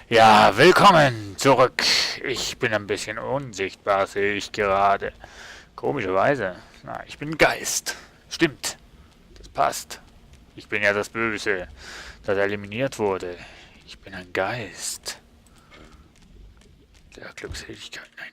Ja, willkommen zurück. Ich bin ein bisschen unsichtbar, sehe ich gerade. Komischerweise. Na, ich bin Geist. Stimmt. Das passt. Ich bin ja das Böse, das eliminiert wurde. Ich bin ein Geist. Der Glückseligkeit, nein.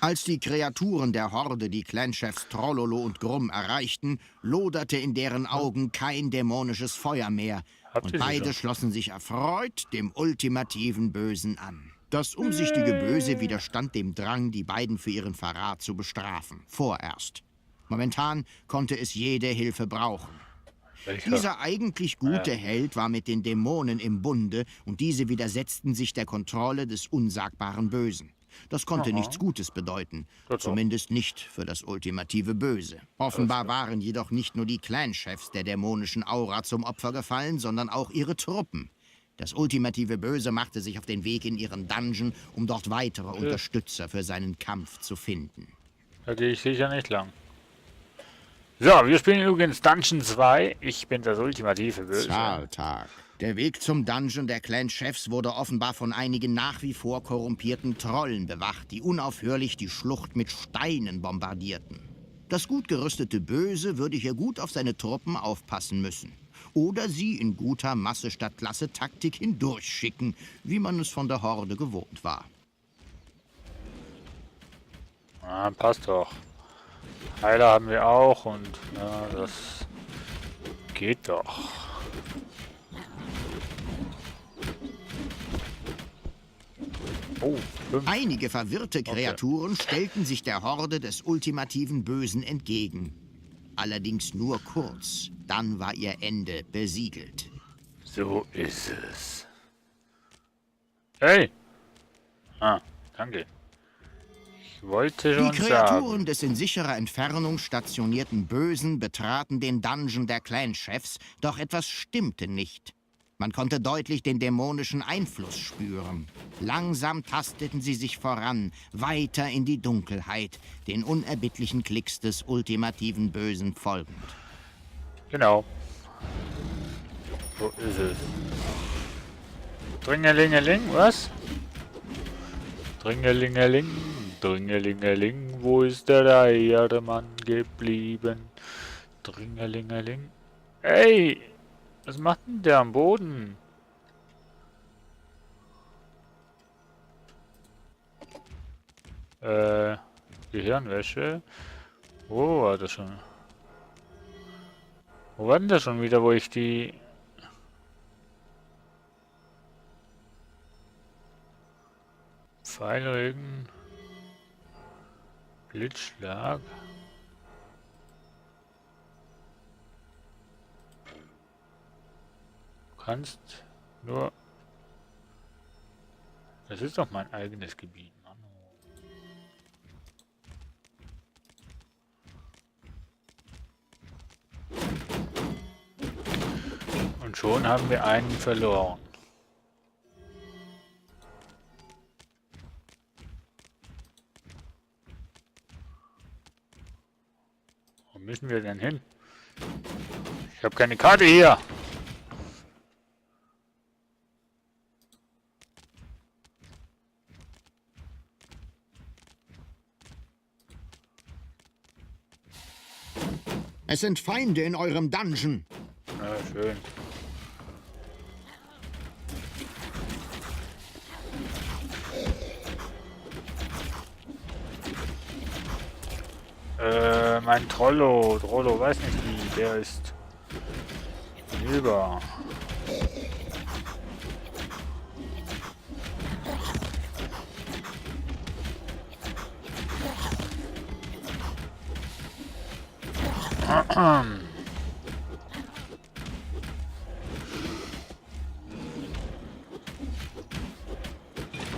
Als die Kreaturen der Horde die Clanchefs Trollolo und Grumm erreichten, loderte in deren Augen kein dämonisches Feuer mehr, Habt und ihr sie beide schon? schlossen sich erfreut dem ultimativen Bösen an. Das umsichtige Böse widerstand dem Drang, die beiden für ihren Verrat zu bestrafen, vorerst. Momentan konnte es jede Hilfe brauchen. Welcher? Dieser eigentlich gute Held war mit den Dämonen im Bunde, und diese widersetzten sich der Kontrolle des unsagbaren Bösen. Das konnte nichts Gutes bedeuten, Doch. zumindest nicht für das ultimative Böse. Offenbar waren jedoch nicht nur die Clanchefs der dämonischen Aura zum Opfer gefallen, sondern auch ihre Truppen. Das ultimative Böse machte sich auf den Weg in ihren Dungeon, um dort weitere Unterstützer für seinen Kampf zu finden. Da gehe ich sicher nicht lang. So, wir spielen übrigens Dungeon 2. Ich bin das ultimative Böse. Zahltag. Der Weg zum Dungeon der Clan-Chefs wurde offenbar von einigen nach wie vor korrumpierten Trollen bewacht, die unaufhörlich die Schlucht mit Steinen bombardierten. Das gut gerüstete Böse würde hier gut auf seine Truppen aufpassen müssen. Oder sie in guter Masse statt Klasse-Taktik hindurchschicken, wie man es von der Horde gewohnt war. Ah, passt doch. Heiler haben wir auch und ja, das geht doch. Oh, 5. Einige verwirrte Kreaturen stellten sich der Horde des ultimativen Bösen entgegen. Allerdings nur kurz, dann war ihr Ende besiegelt. So ist es. Hey! Ah, danke. Ich wollte Die schon Kreaturen sagen. des in sicherer Entfernung stationierten Bösen betraten den Dungeon der Clan-Chefs, doch etwas stimmte nicht. Man konnte deutlich den dämonischen Einfluss spüren. Langsam tasteten sie sich voran, weiter in die Dunkelheit, den unerbittlichen Klicks des ultimativen Bösen folgend. Genau. So ist es. Dringelingeling, was? Dringelingeling, Dringelingeling, wo ist der Eiermann geblieben? Dringelingeling. Ey! Was macht denn der am Boden? Gehirnwäsche. Wo war das schon? Wo war denn das schon wieder, wo ich die... Pfeilregen... Blitzschlag... Kannst nur... Das ist doch mein eigenes Gebiet, Mann. Und schon haben wir einen verloren. Wo müssen wir denn hin? Ich habe keine Karte hier. Es sind Feinde in eurem Dungeon. Ja, schön. Mein Trollo, weiß nicht wie, der ist hinüber.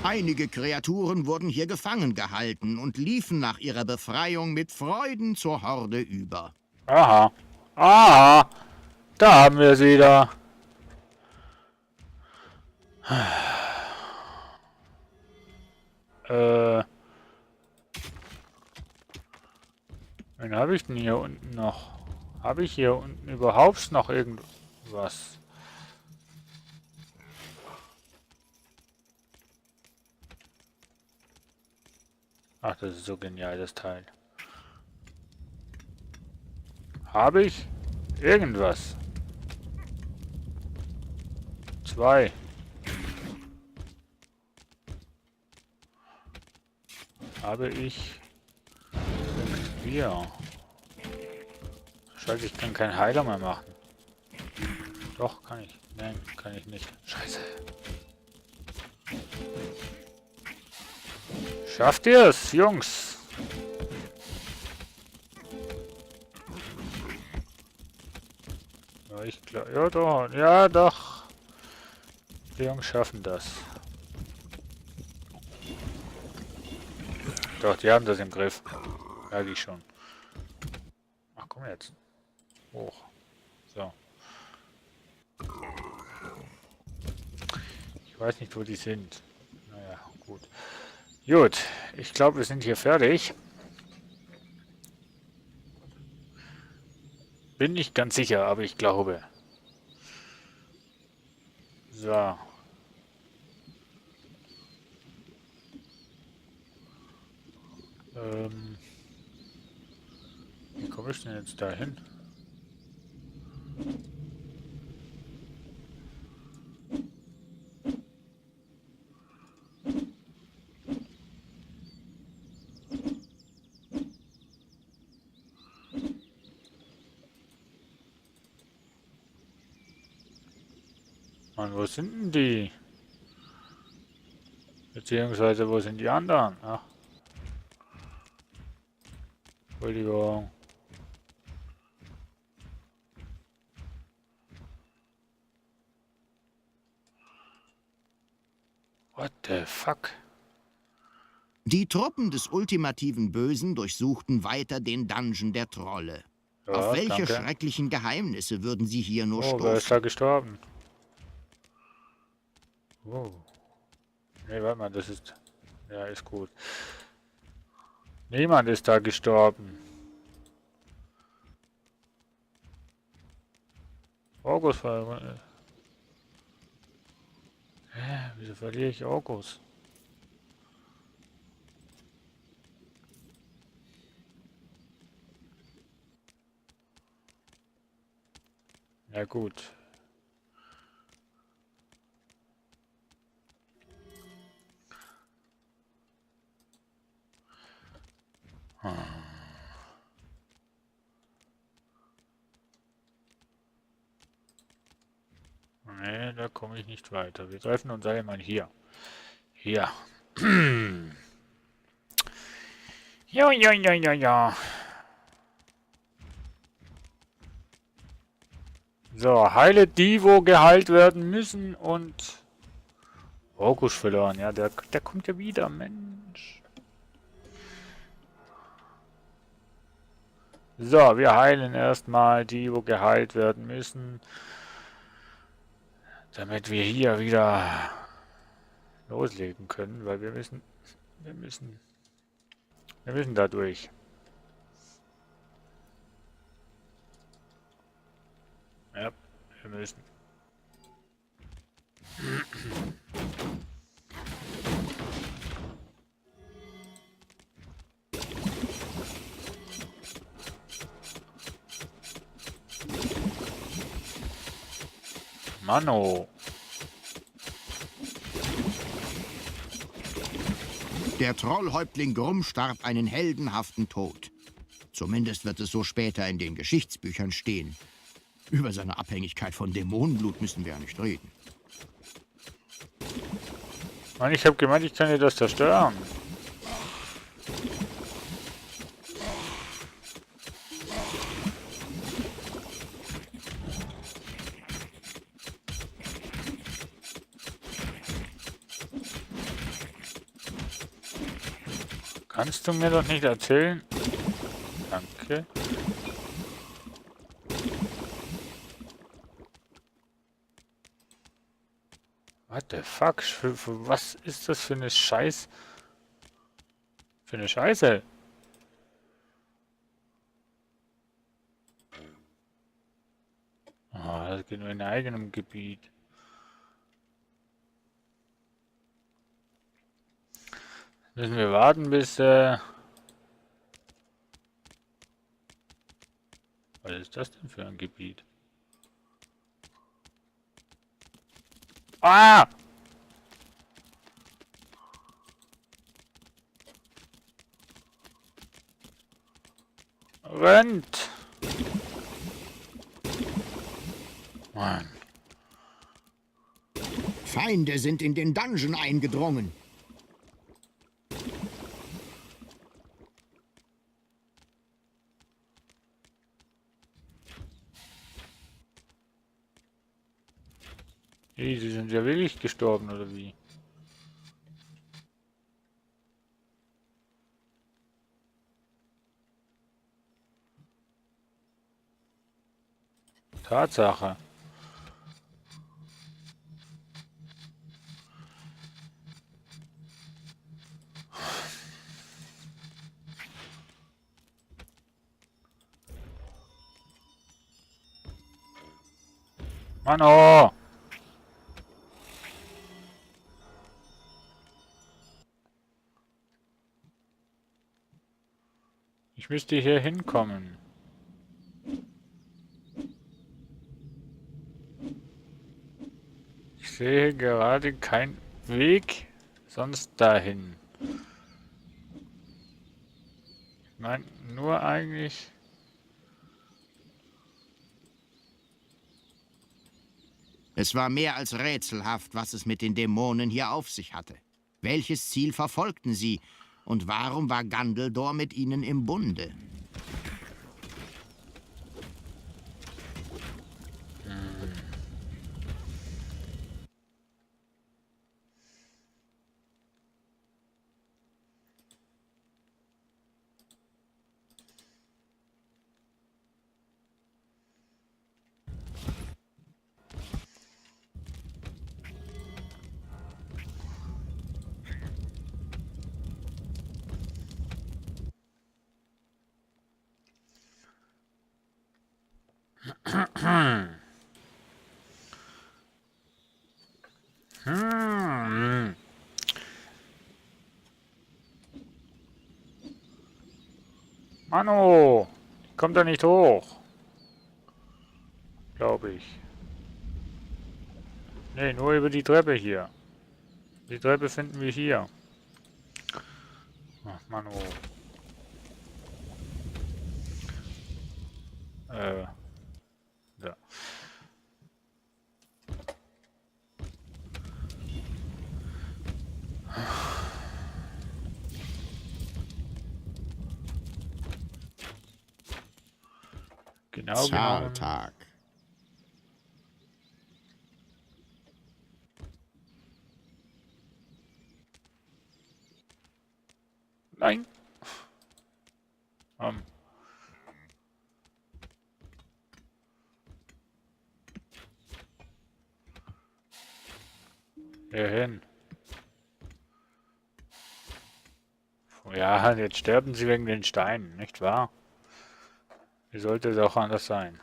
Einige Kreaturen wurden hier gefangen gehalten und liefen nach ihrer Befreiung mit Freuden zur Horde über. Aha. Aha. Da haben wir sie da. Wen habe ich denn hier unten noch? Habe ich hier unten überhaupt noch irgendwas? Ach, das ist so genial, das Teil. Habe ich irgendwas? 2. Habe ich wir? Scheiße, ich kann keinen Heiler mehr machen. Doch, kann ich. Nein, kann ich nicht. Scheiße. Schafft ihr es, Jungs? Ja, ich glaube. Ja, doch. Ja, doch. Die Jungs schaffen das. Doch, die haben das im Griff. Merke ich schon. Ach, komm jetzt. Hoch. So. Ich weiß nicht, wo die sind. Naja, gut. Gut, ich glaube, wir sind hier fertig. Bin nicht ganz sicher, aber ich glaube. So. Wie komme ich denn jetzt dahin? Mann, wo sind denn die? Beziehungsweise, wo sind die anderen? Ach, Entschuldigung. What the fuck? Die Truppen des ultimativen Bösen durchsuchten weiter den Dungeon der Trolle. Auf Ja, welche danke. schrecklichen Geheimnisse würden sie hier nur Oh, wer ist stoßen? da gestorben? Oh. Nee, warte mal, das ist... Ja, ist gut. Niemand ist da gestorben. August war... Hä? Wieso verliere ich August? Ja gut. Nee, da komme ich nicht weiter. Wir treffen uns alle mal hier. Hier. Ja, ja, ja, ja, ja. So, heile die, wo geheilt werden müssen und... August verloren, ja, der kommt ja wieder, Mensch. So, wir heilen erstmal die, wo geheilt werden müssen. Damit wir hier wieder loslegen können, weil wir müssen, wir müssen da durch. Ja, wir müssen. Mano. Der Trollhäuptling Grumm starb einen heldenhaften Tod. Zumindest wird es so später in den Geschichtsbüchern stehen. Über seine Abhängigkeit von Dämonenblut müssen wir ja nicht reden. Mann, ich habe gemeint, ich kann dir das zerstören. Kannst du mir doch nicht erzählen? Danke. What the fuck? Was ist das für eine Scheiß... Für eine Scheiße? Ah, das geht nur in eigenem Gebiet. Müssen wir warten bis... Was ist das denn für ein Gebiet? Ah! Rennt! Mann. Feinde sind in den Dungeon eingedrungen. Hey, sie sind ja wirklich gestorben, oder wie? Tatsache. Mann, oh! Ich müsste hier hinkommen. Ich sehe gerade keinen Weg sonst dahin. Ich meine, nur eigentlich... Es war mehr als rätselhaft, was es mit den Dämonen hier auf sich hatte. Welches Ziel verfolgten sie? Und warum war Gandaldor mit ihnen im Bunde? Hm. Mano! Kommt da nicht hoch. Glaube ich. Nee, nur über die Treppe hier. Die Treppe finden wir hier. Ach, Mano. Ja. Genau genommen. Zahltag. Nein. Hier hin. Ja, jetzt sterben sie wegen den Steinen, nicht wahr? Wie sollte es auch anders sein?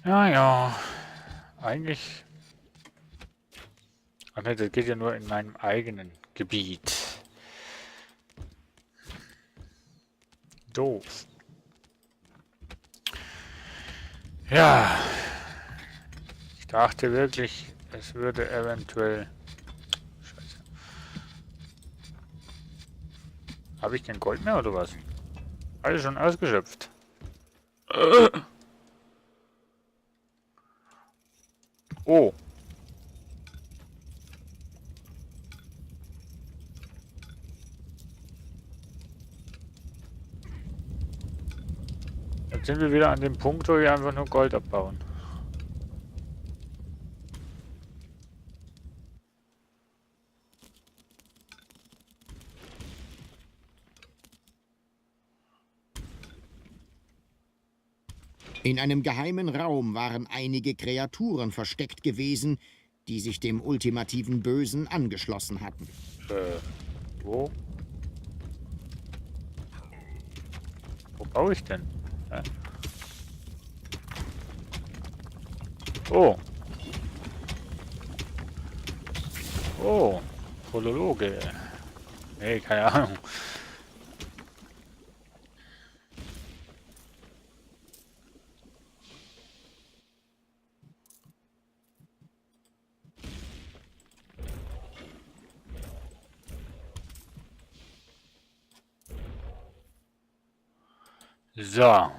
Ja, ja. Eigentlich... Ach ne, das geht ja nur in meinem eigenen Gebiet. Doof. Ja. Ich dachte wirklich, es würde eventuell... Scheiße. Habe ich kein Gold mehr oder was? Alles schon ausgeschöpft. Oh. Jetzt sind wir wieder an dem Punkt, wo wir einfach nur Gold abbauen. In einem geheimen Raum waren einige Kreaturen versteckt gewesen, die sich dem ultimativen Bösen angeschlossen hatten. Wo? Wo baue ich denn? Hä? Oh. Oh, Prologe. Nee, keine Ahnung. So.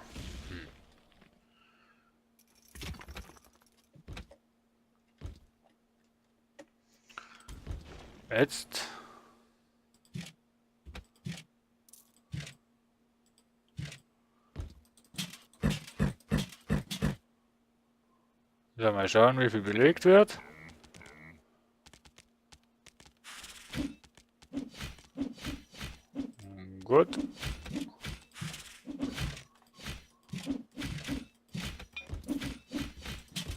Jetzt. So, mal schauen, wie viel belegt wird. Gut.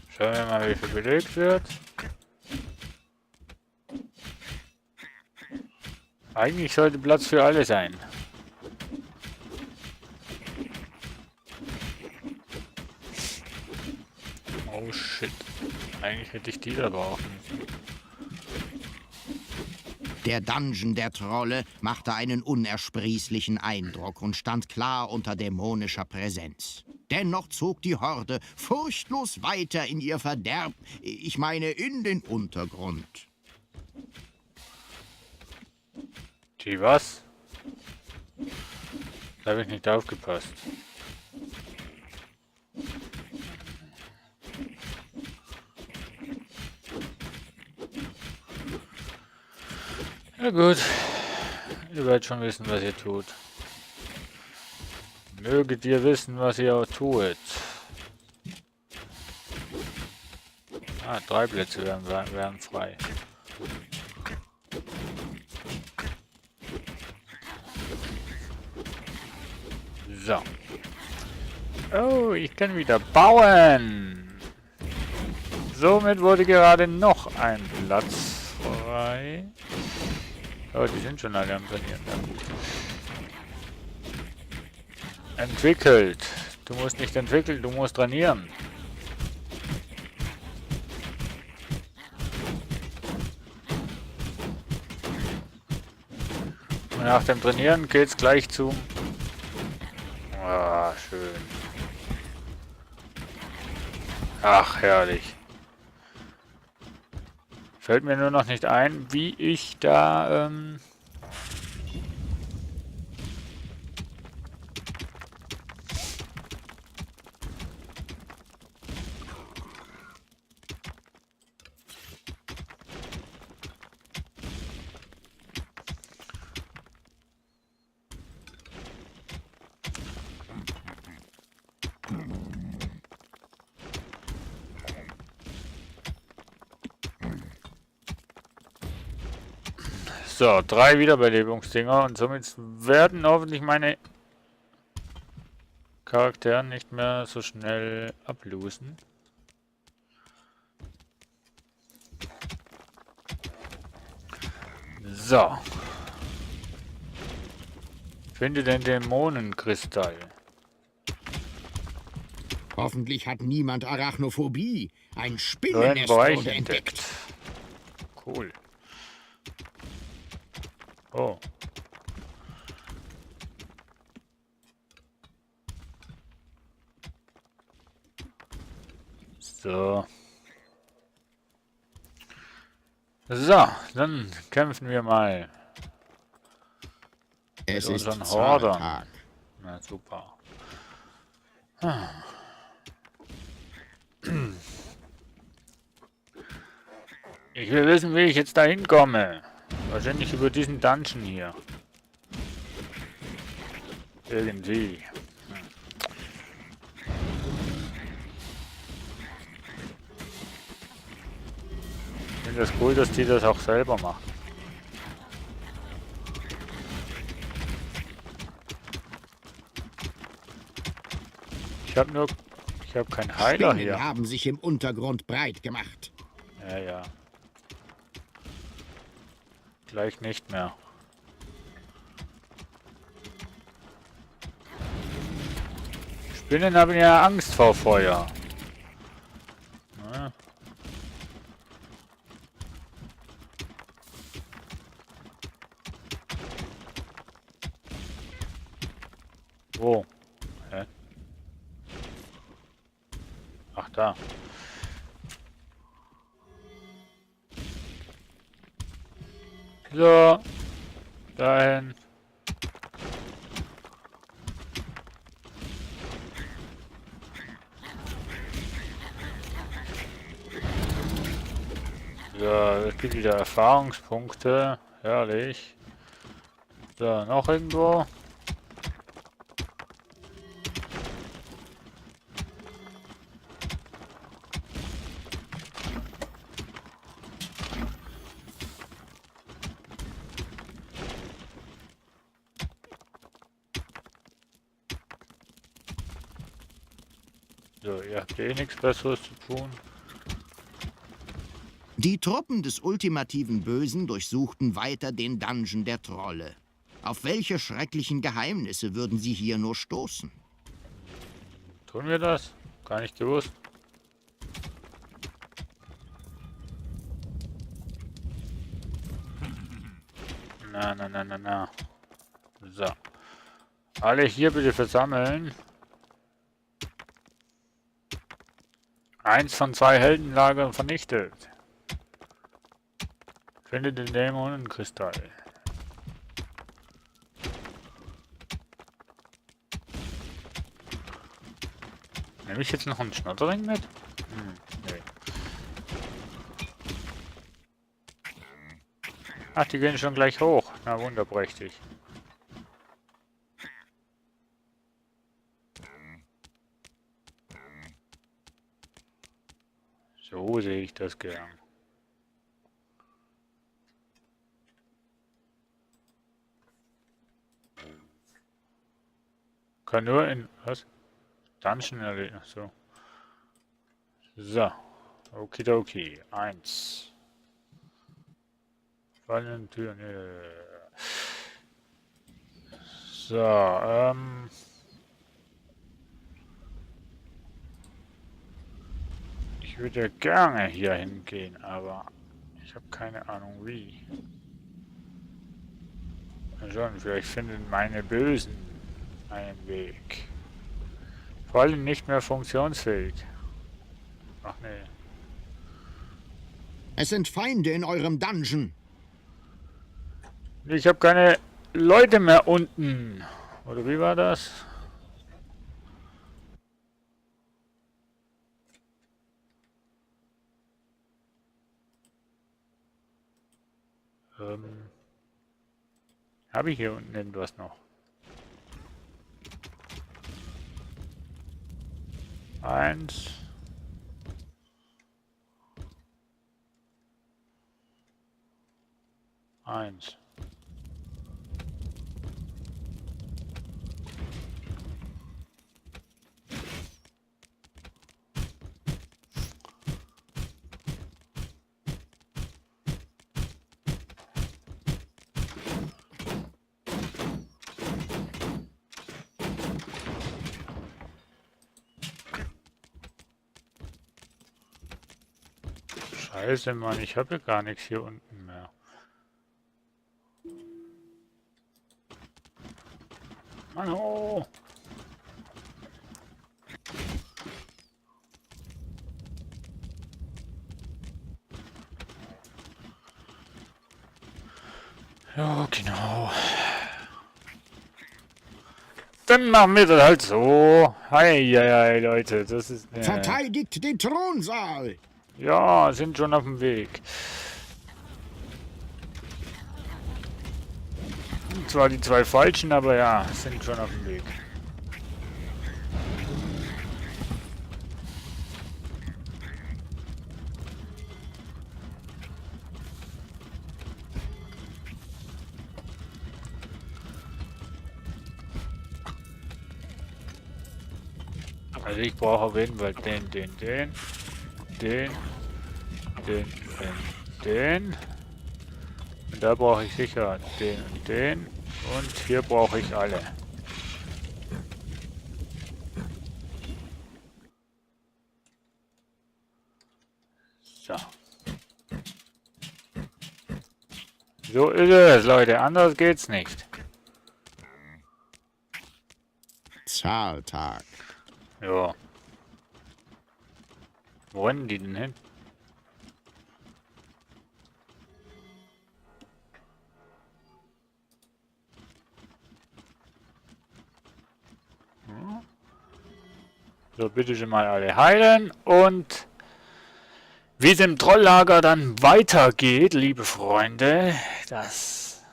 Schauen wir mal, wie viel belegt wird. Eigentlich sollte Platz für alle sein. Oh shit. Eigentlich hätte ich die da brauchen müssen. Der Dungeon der Trolle machte einen unersprießlichen Eindruck und stand klar unter dämonischer Präsenz. Dennoch zog die Horde furchtlos weiter in ihr Verderb, ich meine in den Untergrund. Die was? Da habe ich nicht aufgepasst. Ja gut, ihr werdet schon wissen, was ihr tut. Möget ihr wissen, was ihr auch tut. Ah, 3 Plätze wären frei. So. Oh, ich kann wieder bauen. Somit wurde gerade noch ein Platz frei. Oh, die sind schon alle am Trainieren. Ja, gut. Entwickelt. Du musst nicht entwickeln, du musst trainieren. Und nach dem Trainieren geht's gleich zum... Ah, schön. Ach, herrlich. Fällt mir nur noch nicht ein, wie ich da... So, 3 Wiederbelebungsdinger und somit werden hoffentlich meine Charaktere nicht mehr so schnell ablosen. So. Finde den Dämonenkristall. Hoffentlich hat niemand Arachnophobie. Ein Neuen Spinnennest Bereich wurde entdeckt. entdeckt. Cool. Oh. So. So, dann kämpfen wir mal Es mit ist unseren Hordern. Zahltag. Na super. Ich will wissen, wie ich jetzt da hinkomme. Wahrscheinlich über diesen Dungeon hier. Irgendwie. Ich finde das cool, dass die das auch selber machen. Ich habe keinen Heiler Spinnen hier. haben sich im Untergrund breit gemacht. Ja, ja. Gleich nicht mehr. Spinnen haben ja Angst vor Feuer. Ja. Wo? Hä? Ach, da. So. Dahin. So, es gibt wieder Erfahrungspunkte. Herrlich. So, noch irgendwo. So, ihr habt eh nichts Besseres zu tun. Die Truppen des ultimativen Bösen durchsuchten weiter den Dungeon der Trolle. Auf welche schrecklichen Geheimnisse würden sie hier nur stoßen? Tun wir das? Gar nicht gewusst. Na, na, na, na, na. So. Alle hier bitte versammeln. 1 von 2 Heldenlagern vernichtet. Finde den Dämonenkristall. Nehme ich jetzt noch einen Schnottering mit? Nee. Ach, die gehen schon gleich hoch. Na, wunderprächtig. So sehe ich das gern. Kann nur in... Was? Dungeon erledigen. So. So. Okidoki. 1. Fallen Türen. So, ich würde gerne hier hingehen, aber ich habe keine Ahnung wie. Mal schauen, vielleicht finden meine Bösen einen Weg. Vor allem nicht mehr funktionsfähig. Ach nee. Es sind Feinde in eurem Dungeon. Ich habe keine Leute mehr unten. Oder wie war das? Habe ich hier unten irgendwas noch? Eins. Eins. Scheiße, Mann, ich habe ja gar nichts hier unten mehr. Mann, oh. Ja, genau. Dann machen wir das halt so. Hi, Leute, das ist... Verteidigt den Thronsaal! Ja, sind schon auf dem Weg. Zwar die 2 falschen, aber ja, sind schon auf dem Weg. Also ich brauche auf jeden Fall den. Und da brauche ich sicher den und den. Und hier brauche ich alle. So. So ist es, Leute. Anders geht's nicht. Zahltag. Ja. Wo rennen die denn hin? So, bitte schon mal alle heilen. Und wie es im Trolllager dann weitergeht, liebe Freunde, das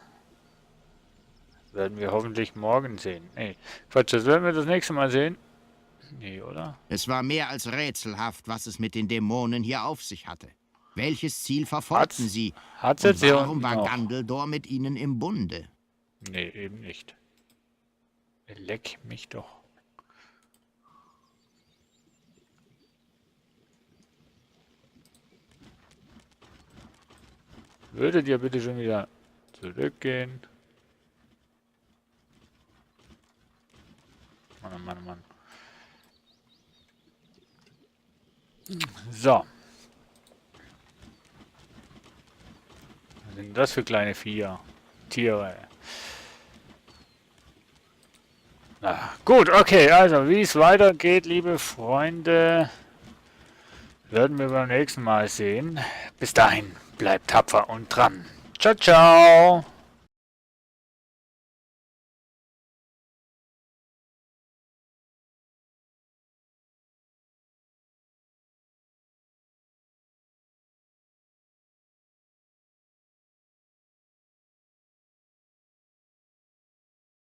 werden wir hoffentlich morgen sehen. Nee, Quatsch, das werden wir das nächste Mal sehen. Nee, oder? Es war mehr als rätselhaft, was es mit den Dämonen hier auf sich hatte. Welches Ziel verfolgten sie? Hat's Und jetzt hier warum unten war noch? Gandaldor mit ihnen im Bunde? Nee, eben nicht. Leck mich doch. Würdet ihr bitte schon wieder zurückgehen? Mann, oh Mann, oh Mann. So. Was sind das für kleine Tiere? Na, gut, okay, also wie es weitergeht, liebe Freunde, werden wir beim nächsten Mal sehen. Bis dahin, bleibt tapfer und dran. Ciao, ciao!